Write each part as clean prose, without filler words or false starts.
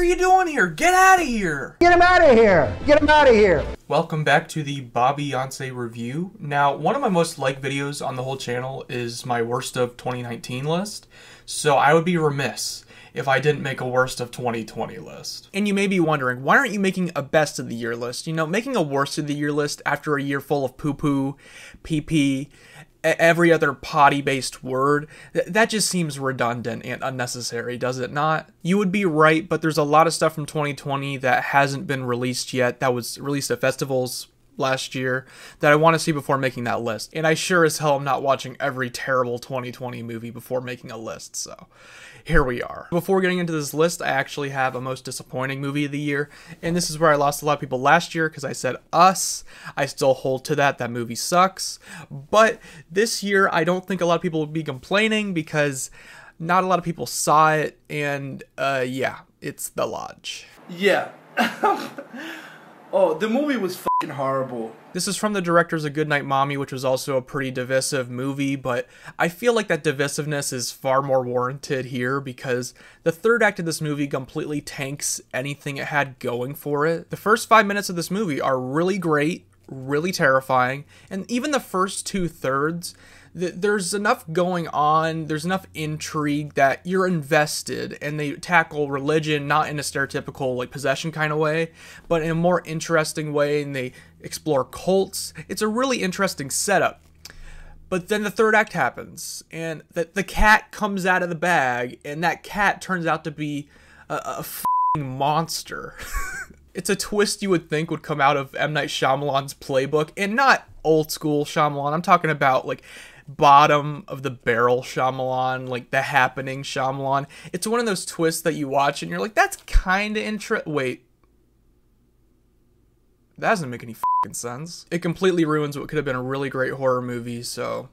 you doing here? Get out of here! Get him out of here! Get him out of here! Welcome back to the Bobbeyonce review. Now, one of my most liked videos on the whole channel is my worst of 2019 list, so I would be remiss if I didn't make a worst of 2020 list. And you may be wondering, why aren't you making a best of the year list? You know, making a worst of the year list after a year full of poo-poo, pee-pee, every other potty-based word, that just seems redundant and unnecessary, does it not? You would be right, but there's a lot of stuff from 2020 that hasn't been released yet, that was released at festivals last year, that I want to see before making that list. And I sure as hell am not watching every terrible 2020 movie before making a list, so here we are. Before getting into this list, I actually have a most disappointing movie of the year, and this is where I lost a lot of people last year because I said Us. I still hold to that. That movie sucks. But this year, I don't think a lot of people would be complaining because not a lot of people saw it, and yeah, it's The Lodge. Yeah. Oh, the movie was fucking horrible. This is from the directors of Goodnight Mommy, which was also a pretty divisive movie, but I feel like that divisiveness is far more warranted here because the third act of this movie completely tanks anything it had going for it. The first 5 minutes of this movie are really great, really terrifying, and even the first 2/3, there's enough going on, there's enough intrigue that you're invested, and they tackle religion not in a stereotypical like possession kind of way, but in a more interesting way, and they explore cults. It's a really interesting setup. But then the third act happens, and the cat comes out of the bag, and that cat turns out to be a f***ing monster. It's a twist you would think would come out of M. Night Shyamalan's playbook, and not old school Shyamalan. I'm talking about like bottom of the barrel Shyamalan, like The Happening Shyamalan. It's one of those twists that you watch and you're like, that's kind of interesting. Wait, that doesn't make any f***ing sense. It completely ruins what could have been a really great horror movie, so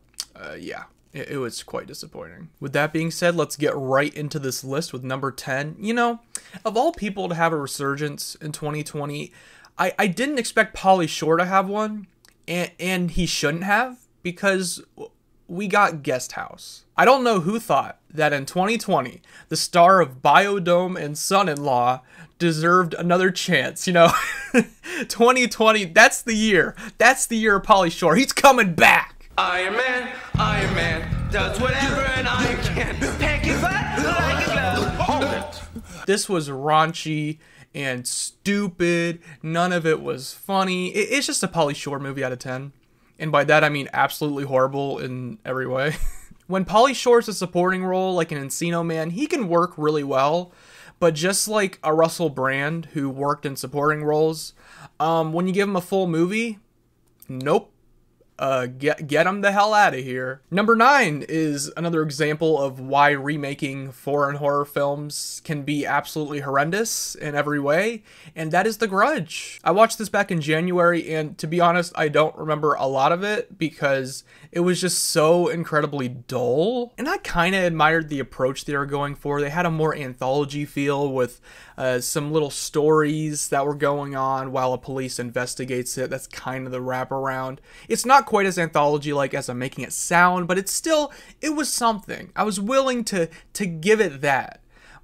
yeah. It was quite disappointing. With that being said, let's get right into this list with number 10. You know, of all people to have a resurgence in 2020, I didn't expect Pauly Shore to have one, and he shouldn't have, because we got Guest House. I don't know who thought that in 2020, the star of Biodome and Son-in-Law deserved another chance, you know? 2020, that's the year. That's the year of Pauly Shore. He's coming back. Iron Man, does whatever and I can. Pack it like a glove. Hold it. This was raunchy and stupid. None of it was funny. It's just a Pauly Shore movie out of 10. And by that I mean absolutely horrible in every way. When Pauly Shore's a supporting role, like an Encino Man, he can work really well. But just like a Russell Brand, who worked in supporting roles, when you give him a full movie, nope. Get him the hell out of here. Number 9 is another example of why remaking foreign horror films can be absolutely horrendous in every way, and that is The Grudge. I watched this back in January, and to be honest, I don't remember a lot of it because it was just so incredibly dull, and I kind of admired the approach they were going for. They had a more anthology feel with some little stories that were going on while a police investigates it. That's kind of the wraparound. It's not quite as anthology-like as I'm making it sound, but it was something. I was willing to give it that.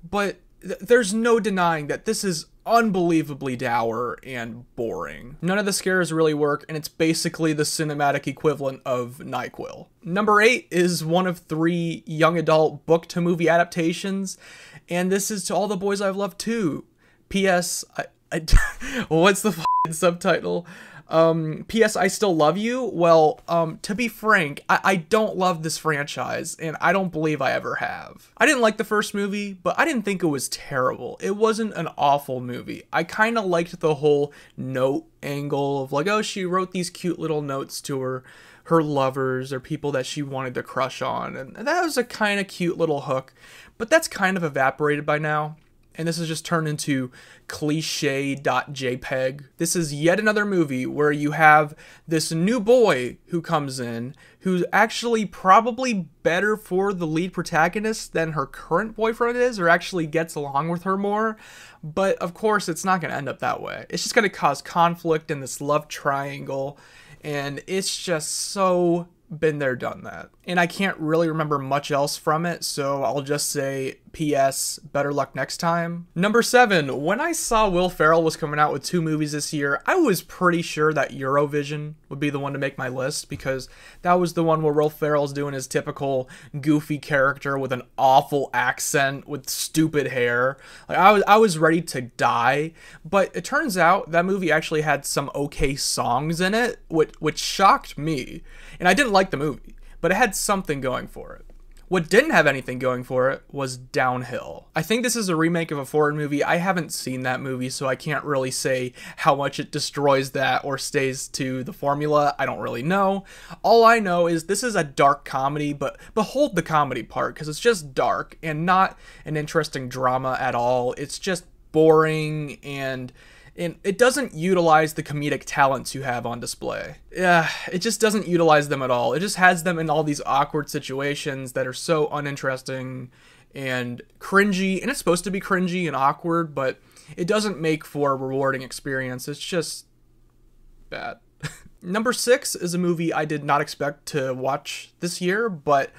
But there's no denying that this is unbelievably dour and boring. None of the scares really work, and it's basically the cinematic equivalent of NyQuil. Number 8 is one of 3 young adult book-to-movie adaptations, and this is To All the Boys I've Loved Too. P.S. What's the f***ing subtitle? P.S. I Still Love You? Well, to be frank, I don't love this franchise, and I don't believe I ever have. I didn't like the first movie, but I didn't think it was terrible. It wasn't an awful movie. I kind of liked the whole note angle of like, oh, she wrote these cute little notes to her lovers or people that she wanted to crush on, and that was a kind of cute little hook, but that's kind of evaporated by now. And this has just turned into cliche.jpg. This is yet another movie where you have this new boy who comes in, who's actually probably better for the lead protagonist than her current boyfriend is, or actually gets along with her more. But of course, it's not going to end up that way. It's just going to cause conflict in this love triangle, and it's just so been there, done that. And I can't really remember much else from it, so I'll just say P.S. Better luck next time. Number 7, when I saw Will Ferrell was coming out with 2 movies this year, I was pretty sure that Eurovision would be the one to make my list, because that was the one where Will Ferrell's doing his typical goofy character with an awful accent with stupid hair. Like, I was ready to die, but it turns out that movie actually had some okay songs in it, which shocked me. And I didn't like the movie, but it had something going for it. What didn't have anything going for it was Downhill. I think this is a remake of a foreign movie. I haven't seen that movie, so I can't really say how much it destroys that or stays to the formula. I don't really know. All I know is this is a dark comedy, but behold the comedy part, because it's just dark and not an interesting drama at all. It's just boring, and it doesn't utilize the comedic talents you have on display. Yeah, it just doesn't utilize them at all. It just has them in all these awkward situations that are so uninteresting and cringy, and it's supposed to be cringy and awkward, but it doesn't make for a rewarding experience. It's just bad. Number 6 is a movie I did not expect to watch this year, but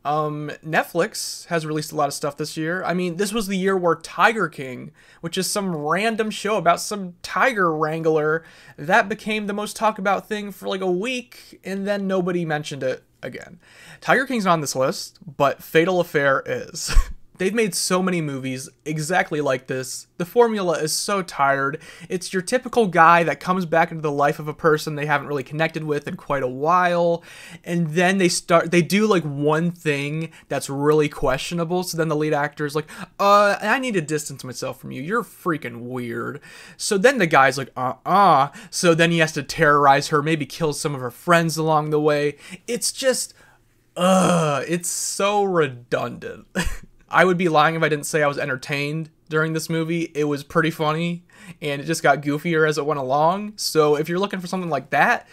Netflix has released a lot of stuff this year. I mean, this was the year where Tiger King, which is some random show about some tiger wrangler, that became the most talked about thing for like a week, and then nobody mentioned it again. Tiger King's not on this list, but Fatal Affair is. They've made so many movies exactly like this. The formula is so tired. It's your typical guy that comes back into the life of a person they haven't really connected with in quite a while, and then they do like one thing that's really questionable, so then the lead actor is like, I need to distance myself from you. You're freaking weird. So then the guy's like, so then he has to terrorize her, maybe kill some of her friends along the way. It's just, it's so redundant. I would be lying if I didn't say I was entertained during this movie. It was pretty funny, and it just got goofier as it went along. So if you're looking for something like that,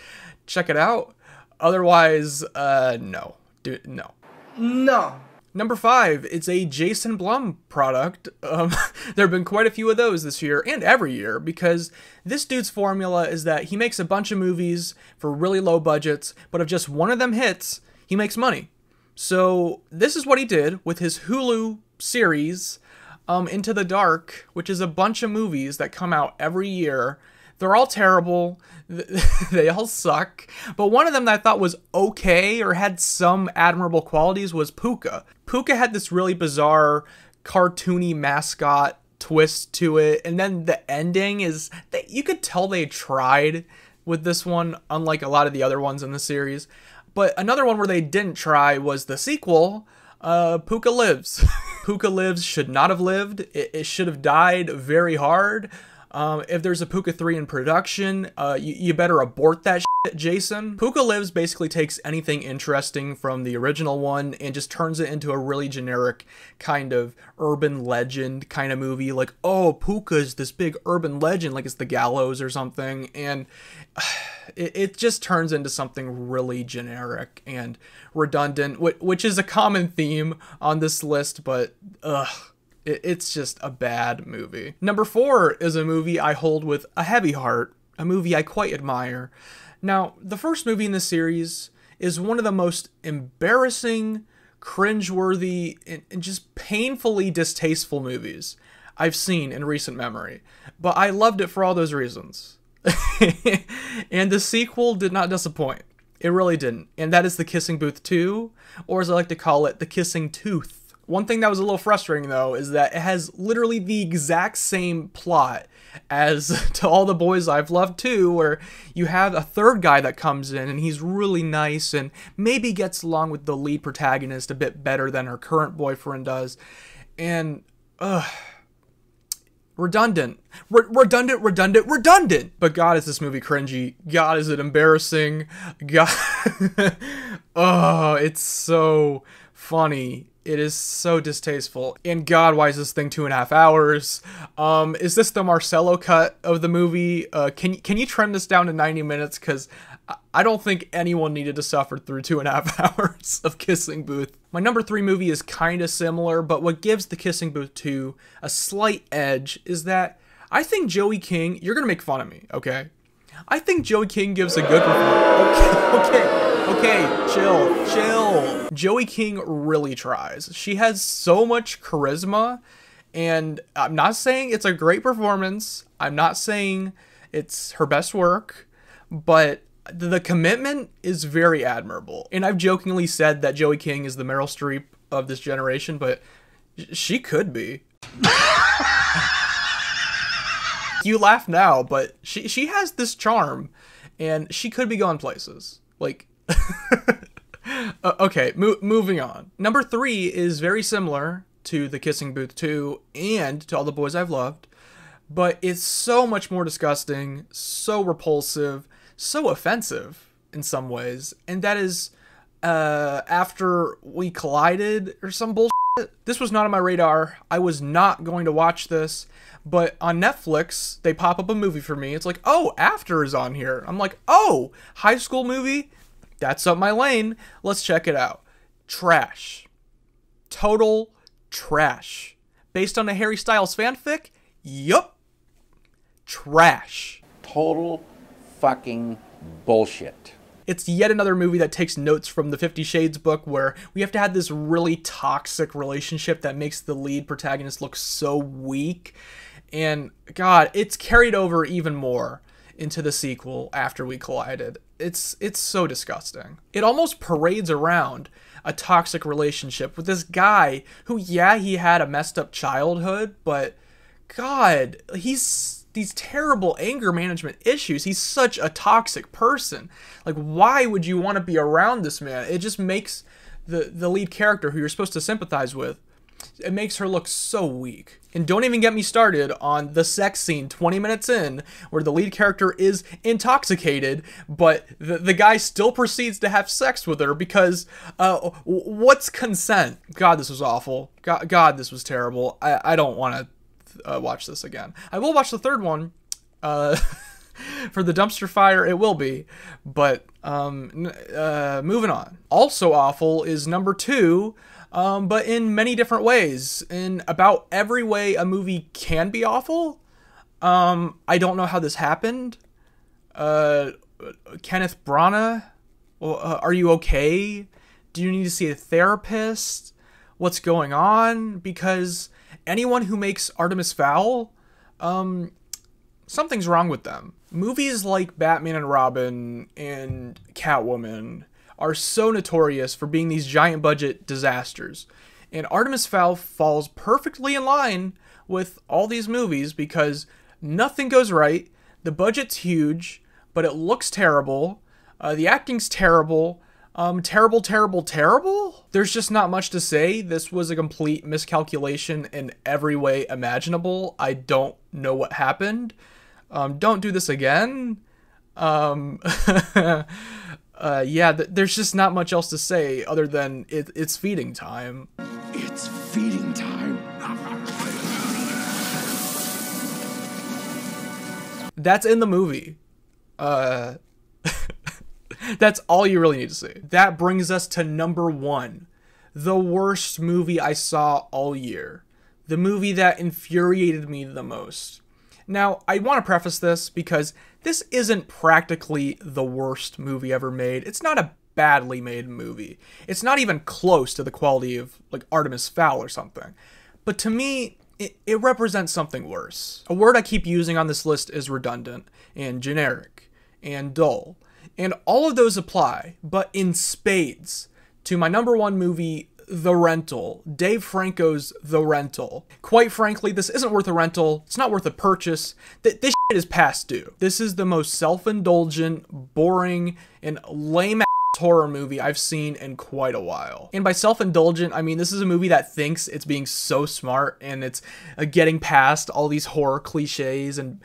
check it out. Otherwise, no. No. No. Number 5, it's a Jason Blum product. There have been quite a few of those this year, and every year, because this dude's formula is that he makes a bunch of movies for really low budgets, but if just one of them hits, he makes money. So this is what he did with his Hulu series, Into the Dark, which is a bunch of movies that come out every year. They're all terrible. They all suck. But one of them that I thought was okay or had some admirable qualities was Puka. Puka had this really bizarre, cartoony mascot twist to it. And then the ending is, you could tell they tried with this one, unlike a lot of the other ones in the series. But another one where they didn't try was the sequel, Puka Lives. Puka Lives should not have lived. It should have died very hard. If there's a Puka 3 in production, you better abort that shit, Jason. Puka Lives basically takes anything interesting from the original one and just turns it into a really generic kind of urban legend kind of movie. Like, oh, Puka's this big urban legend, like it's the Gallows or something. And it just turns into something really generic and redundant, which is a common theme on this list, but it's just a bad movie. Number 4 is a movie I hold with a heavy heart, a movie I quite admire. Now, the first movie in this series is one of the most embarrassing, cringeworthy, and just painfully distasteful movies I've seen in recent memory. But I loved it for all those reasons. And the sequel did not disappoint. It really didn't. And that is The Kissing Booth 2, or as I like to call it, The Kissing Tooth. One thing that was a little frustrating, though, is that it has literally the exact same plot as To All the Boys I've Loved Too, where you have a third guy that comes in and he's really nice and maybe gets along with the lead protagonist a bit better than her current boyfriend does. And, redundant. Redundant. But God, is this movie cringy. God, is it embarrassing. God. Oh, it's so funny. It is so distasteful. And God, why is this thing 2.5 hours? Is this the Marcello cut of the movie? Can you trim this down to 90 minutes? Because I don't think anyone needed to suffer through 2.5 hours of Kissing Booth. My number 3 movie is kind of similar, but what gives The Kissing Booth 2 a slight edge is that I think Joey King, you're going to make fun of me, okay? I think Joey King gives a good performance. Okay. Okay, chill. Joey King really tries. She has so much charisma, and I'm not saying it's a great performance. I'm not saying it's her best work, but the commitment is very admirable. And I've jokingly said that Joey King is the Meryl Streep of this generation, but she could be. You laugh now, but she has this charm, and she could be going places. Like, okay, moving on. Number 3 is very similar to The Kissing Booth 2 and To All the Boys I've Loved, but it's so much more disgusting, so repulsive, so offensive in some ways, and that is After We Collided or some bullshit. This was not on my radar. I was not going to watch this, but on Netflix, they pop up a movie for me. It's like, oh, After is on here. I'm like, oh, high school movie? That's up my lane. Let's check it out. Trash. Total trash. Based on a Harry Styles fanfic? Yup. Trash. Total fucking bullshit. It's yet another movie that takes notes from the 50 Shades book, where we have to have this really toxic relationship that makes the lead protagonist look so weak. And God, it's carried over even more into the sequel, After We Collided. It's so disgusting. It almost parades around a toxic relationship with this guy who, yeah, he had a messed up childhood, but God, he's these terrible anger management issues. He's such a toxic person. Like, why would you want to be around this man? It just makes the lead character, who you're supposed to sympathize with, it makes her look so weak. And don't even get me started on the sex scene 20 minutes in, where the lead character is intoxicated, but the guy still proceeds to have sex with her because, what's consent? God, this was awful. God, this was terrible. I don't want to watch this again. I will watch the third one. For the dumpster fire, it will be. But moving on. Also awful is number 2, but in many different ways. In about every way a movie can be awful. I don't know how this happened. Kenneth Branagh, are you okay? Do you need to see a therapist? What's going on? Because anyone who makes Artemis Fowl, something's wrong with them. Movies like Batman and Robin and Catwoman are so notorious for being these giant budget disasters. And Artemis Fowl falls perfectly in line with all these movies because nothing goes right, the budget's huge, but it looks terrible, the acting's terrible, terrible. There's just not much to say. This was a complete miscalculation in every way imaginable. I don't know what happened. Don't do this again. Yeah, there's just not much else to say other than it's feeding time. It's feeding time. That's in the movie. That's all you really need to see. That brings us to number 1. The worst movie I saw all year. The movie that infuriated me the most. Now, I want to preface this because this isn't practically the worst movie ever made. It's not a badly made movie. It's not even close to the quality of, like, Artemis Fowl or something. But to me, it represents something worse. A word I keep using on this list is redundant, and generic, and dull. And all of those apply, but in spades, to my number 1 movie, The Rental. Dave Franco's The Rental. Quite frankly, this isn't worth a rental. It's not worth a purchase. This shit is past due. This is the most self-indulgent, boring, and lame horror movie I've seen in quite a while. And by self-indulgent, I mean this is a movie that thinks it's being so smart and it's getting past all these horror cliches and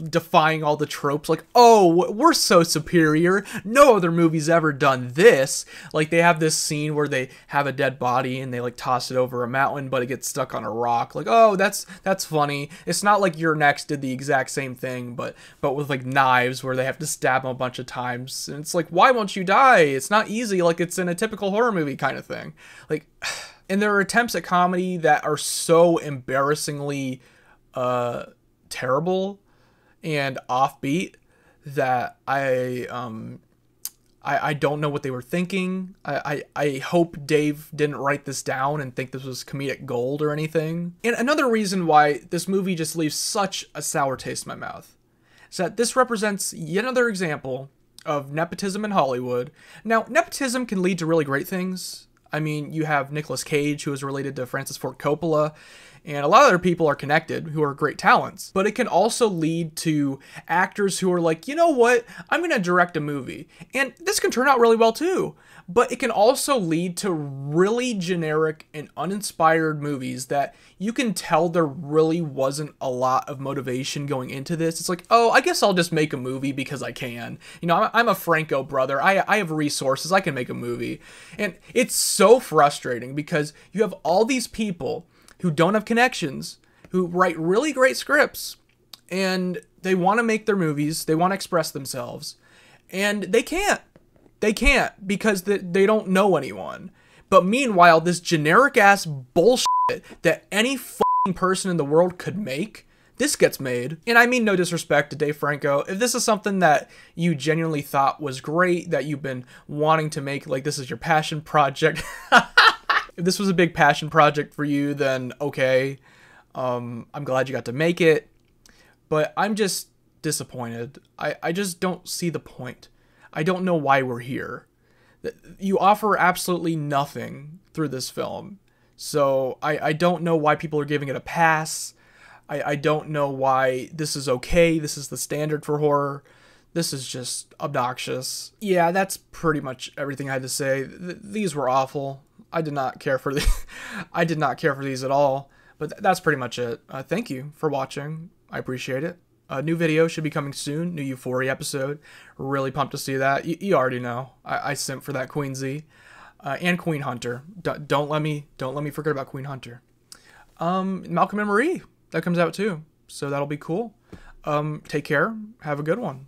defying all the tropes, like, oh, we're so superior, no other movie's ever done this. Like, they have this scene where they have a dead body and they like toss it over a mountain, but it gets stuck on a rock. Like, oh, that's funny. It's not like Your Next did the exact same thing, but with like knives where they have to stab them a bunch of times, and it's like, why won't you die? It's not easy like it's in a typical horror movie kind of thing. Like, and there are attempts at comedy that are so embarrassingly terrible and offbeat that I I don't know what they were thinking. I hope Dave didn't write this down and think this was comedic gold or anything. And another reason why this movie just leaves such a sour taste in my mouth is that this represents yet another example of nepotism in Hollywood. Now, nepotism can lead to really great things. I mean, you have Nicolas Cage, who is related to Francis Ford Coppola, and a lot of other people are connected who are great talents. But it can also lead to actors who are like, you know what, I'm going to direct a movie. And this can turn out really well too. But it can also lead to really generic and uninspired movies that you can tell there really wasn't a lot of motivation going into this. It's like, oh, I guess I'll just make a movie because I can. You know, I'm a Franco brother. I have resources. I can make a movie. And it's so frustrating because you have all these people who don't have connections, who write really great scripts, and they want to make their movies, they want to express themselves, and they can't. They can't because they don't know anyone. But meanwhile, this generic-ass bullshit that any fucking person in the world could make, this gets made. And I mean no disrespect to Dave Franco. If this is something that you genuinely thought was great, that you've been wanting to make, like this is your passion project... If this was a big passion project for you, then okay. I'm glad you got to make it. But I'm just disappointed. I just don't see the point. I don't know why we're here. You offer absolutely nothing through this film. So I don't know why people are giving it a pass. I don't know why this is okay. This is the standard for horror. This is just obnoxious. Yeah, that's pretty much everything I had to say. These were awful. I did not care for I did not care for these at all. But that's pretty much it. Thank you for watching. I appreciate it. A new video should be coming soon. New Euphoria episode. Really pumped to see that. You already know. I simp for that Queen Z. And Queen Hunter. Don't let me forget about Queen Hunter. Malcolm and Marie. That comes out too. So that'll be cool. Take care. Have a good one.